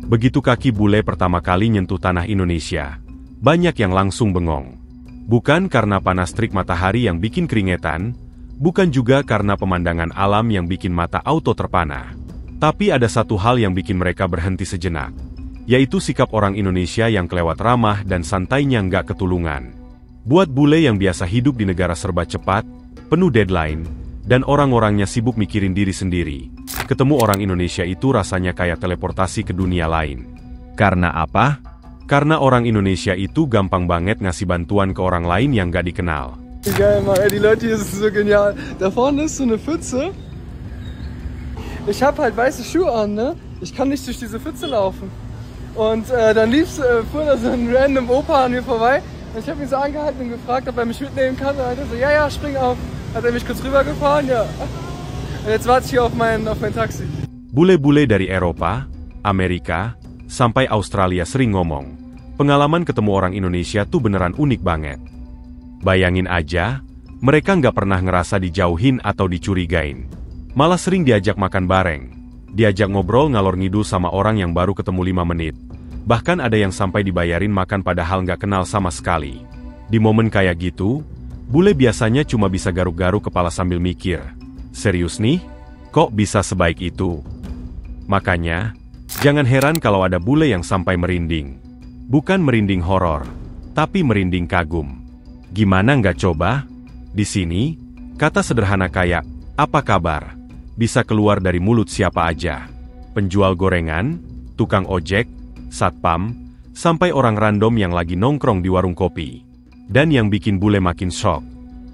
Begitu kaki bule pertama kali nyentuh tanah Indonesia, banyak yang langsung bengong. Bukan karena panas terik matahari yang bikin keringetan, bukan juga karena pemandangan alam yang bikin mata auto terpana. Tapi ada satu hal yang bikin mereka berhenti sejenak, yaitu sikap orang Indonesia yang kelewat ramah dan santainya nggak ketulungan. Buat bule yang biasa hidup di negara serba cepat, penuh deadline, dan orang-orangnya sibuk mikirin diri sendiri, ketemu orang Indonesia itu rasanya kayak teleportasi ke dunia lain. Karena apa? Karena orang Indonesia itu gampang banget ngasih bantuan ke orang lain yang gak dikenal. Geil, Mann, ey, die Leute hier sind so genial. Da vorne ist so eine Pfütze. Ich habe halt weiße Schuhe an, ne? Ich kann nicht durch diese Pfütze laufen. Und dann fuhr da so ein random Opa an mir vorbei. Und ich habe ihn so angehalten und gefragt, ob er mich mitnehmen kann. Und er so, ja, ja, spring auf. Hat er mich kurz rübergefahren, ja. Und jetzt warte ich hier auf mein Taxi. Bule-bule dari Eropa, Amerika, sampai Australia sering ngomong, pengalaman ketemu orang Indonesia tuh beneran unik banget. Bayangin aja, mereka nggak pernah ngerasa dijauhin atau dicurigain. Malah sering diajak makan bareng, diajak ngobrol ngalor ngidul sama orang yang baru ketemu 5 menit. Bahkan ada yang sampai dibayarin makan padahal nggak kenal sama sekali. Di momen kayak gitu, bule biasanya cuma bisa garuk-garuk kepala sambil mikir, serius nih? Kok bisa sebaik itu? Makanya, jangan heran kalau ada bule yang sampai merinding. Bukan merinding horor, tapi merinding kagum. Gimana nggak coba? Di sini, kata sederhana kayak, apa kabar? Bisa keluar dari mulut siapa aja. Penjual gorengan, tukang ojek, satpam, sampai orang random yang lagi nongkrong di warung kopi. Dan yang bikin bule makin shock,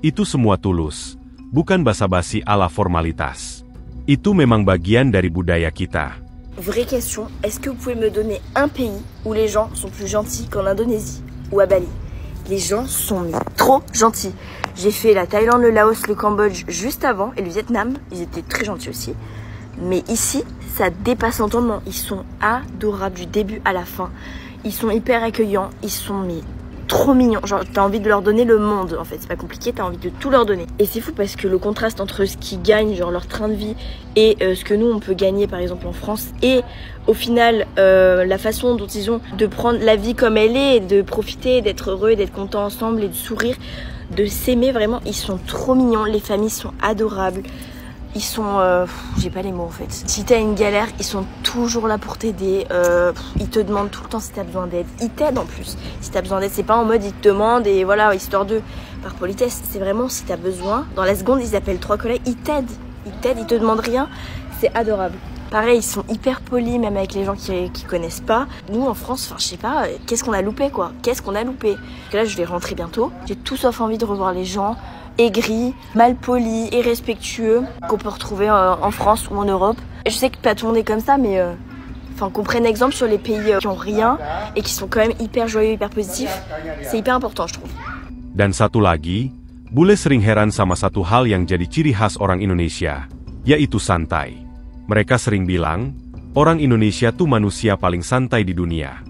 itu semua tulus, bukan basa-basi ala formalitas. Itu memang bagian dari budaya kita. Vraie question, est-ce que vous pouvez me donner un pays où les gens sont plus gentils qu'en Indonésie ou à Bali? Les gens sont trop gentils. J'ai fait la Thaïlande, le Laos, le Cambodge juste avant et le Vietnam, ils étaient très gentils aussi. Mais ici, ça dépasse l'entendement. Ils sont adorables du début à la fin. Ils sont hyper accueillants, ils sont trop mignons. Genre, t'as envie de leur donner le monde, en fait. C'est pas compliqué, t'as envie de tout leur donner. Et c'est fou parce que le contraste entre ce qu'ils gagnent, genre leur train de vie, et ce que nous, on peut gagner, par exemple, en France, et au final, la façon dont ils ont de prendre la vie comme elle est, et de profiter, d'être heureux, d'être contents ensemble, et de sourire, de s'aimer, vraiment, ils sont trop mignons. Les familles sont adorables. Ils sont... j'ai pas les mots en fait. Si t'as une galère, ils sont toujours là pour t'aider. Ils te demandent tout le temps si t'as besoin d'aide. Ils t'aident en plus. Si t'as besoin d'aide, c'est pas en mode ils te demandent et voilà, histoire de... Par politesse, c'est vraiment si t'as besoin. Dans la seconde, ils appellent 3 collègues, ils t'aident. Ils te demandent rien. C'est adorable. Pareil, ils sont hyper polis, même avec les gens qui connaissent pas. Nous, en France, enfin, je sais pas, qu'est-ce qu'on a loupé, quoi? Qu'est-ce qu'on a loupé? Parce que là, je vais rentrer bientôt. J'ai tout sauf envie de revoir les gens aigris, mal polis, irrespectueux, qu'on peut retrouver en France ou en Europe. Je sais que pas tout le monde est comme ça, mais qu'on prenne exemple sur les pays qui ont rien et qui sont quand même hyper joyeux, hyper positifs. C'est hyper important, je trouve. Dan satu lagi, bule sering heran sama satu hal yang jadi ciri khas orang Indonesia, yaitu santai. Mereka sering bilang, orang Indonesia tuh manusia paling santai di dunia.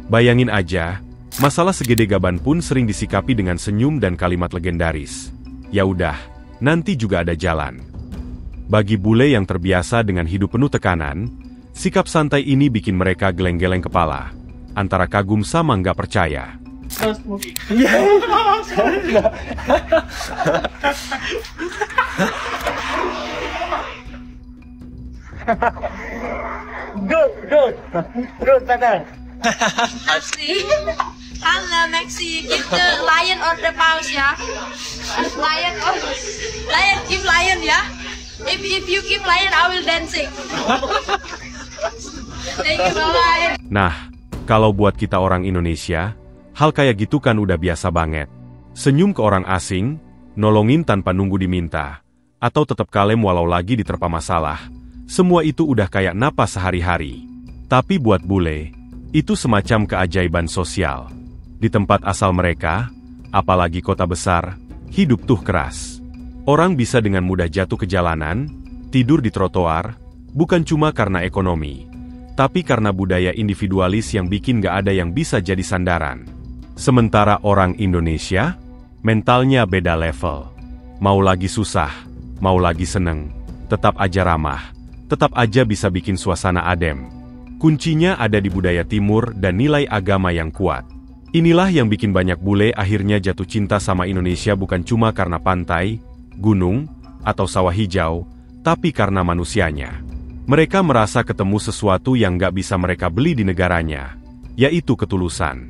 Bayangin aja, masalah segede gaban pun sering disikapi dengan senyum dan kalimat legendaris. Ya udah, nanti juga ada jalan. Bagi bule yang terbiasa dengan hidup penuh tekanan, sikap santai ini bikin mereka geleng-geleng kepala, antara kagum sama nggak percaya. Good, better. Maxi. Halo Maxi, give the lion on the mouse ya. Lion, give lion ya. If you give lion, I will dancing. Thank you, bye. Nah, kalau buat kita orang Indonesia, hal kayak gitu kan udah biasa banget. Senyum ke orang asing, nolongin tanpa nunggu diminta, atau tetap kalem walau lagi diterpa masalah. Semua itu udah kayak napas sehari-hari. Tapi buat bule, itu semacam keajaiban sosial. Di tempat asal mereka, apalagi kota besar, hidup tuh keras. Orang bisa dengan mudah jatuh ke jalanan, tidur di trotoar, bukan cuma karena ekonomi, tapi karena budaya individualis yang bikin gak ada yang bisa jadi sandaran. Sementara orang Indonesia, mentalnya beda level. Mau lagi susah, mau lagi seneng, tetap aja ramah, tetap aja bisa bikin suasana adem. Kuncinya ada di budaya timur dan nilai agama yang kuat. Inilah yang bikin banyak bule akhirnya jatuh cinta sama Indonesia bukan cuma karena pantai, gunung, atau sawah hijau, tapi karena manusianya. Mereka merasa ketemu sesuatu yang nggak bisa mereka beli di negaranya, yaitu ketulusan.